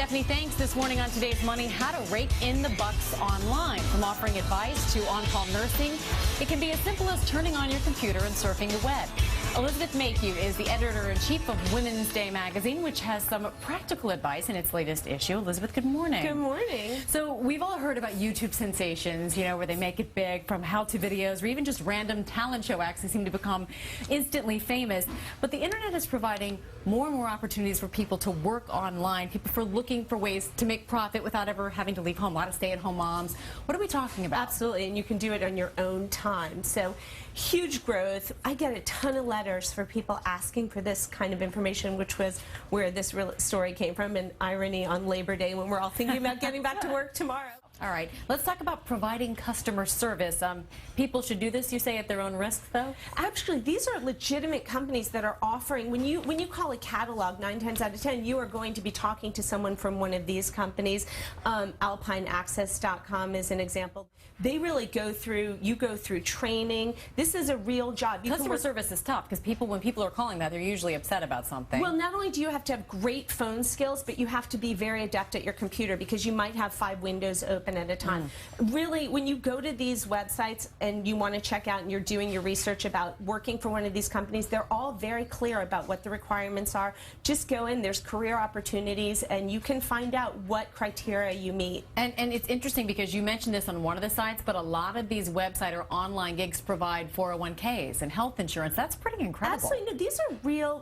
Stephanie, thanks. This morning on Today's Money, how to rake in the bucks online. From offering advice to on-call nursing, it can be as simple as turning on your computer and surfing the web. Elizabeth Mayhew is the editor-in-chief of Women's Day magazine, which has some practical advice in its latest issue. Elizabeth, good morning. Good morning. So we've all heard about YouTube sensations, where they make it big, from how-to videos or even just random talent show acts that seem to become instantly famous. But the internet is providing more and more opportunities for people to work online, people for looking for ways to make profit without ever having to leave home. A lot of stay-at-home moms. What are we talking about? Absolutely, and you can do it on your own time. So huge growth. I get a ton of letters for people asking for this kind of information, which was where this real story came from, and irony on Labor Day when we're all thinking about getting back to work tomorrow. All right, let's talk about providing customer service. People should do this, you say, at their own risk, though? Actually, these are legitimate companies that are offering, when you call a catalog, 9 times out of 10, you are going to be talking to someone from one of these companies. AlpineAccess.com is an example. They really go through training. This is a real job. Customer service is tough because when people are calling that, they're usually upset about something. Well, not only do you have to have great phone skills, but you have to be very adept at your computer because you might have 5 windows open at a time. Really, when you go to these websites and you want to check out and you're doing your research about working for one of these companies, they're all very clear about what the requirements are. Just go in, there's career opportunities, and you can find out what criteria you meet. And it's interesting because you mentioned this on one of the sites, but a lot of these website or online gigs provide 401ks and health insurance. That's pretty incredible. Absolutely. No, these are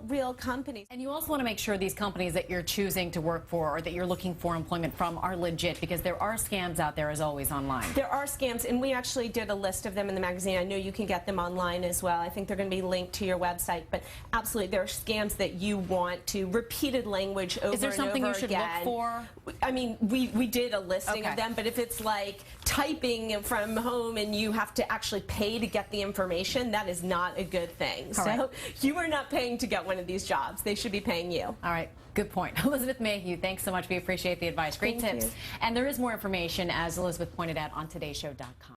real companies. And you also want to make sure these companies that you're choosing to work for or that you're looking for employment from are legit, because there are scams out there as always online. There are scams, and we actually did a list of them in the magazine. I know you can get them online as well. I think they're going to be linked to your website, but absolutely there are scams that you want to repeated language over and over again. Is there something you should look for? I mean, we did a listing of them, but if it's like typing from home and you have to actually pay to get the information, that is not a good thing. So you are not paying to get one of these jobs. They should be paying you. All right. Good point. Elizabeth Mayhew, thanks so much. We appreciate the advice. Great tips. And there is more information, as Elizabeth pointed out, on todayshow.com.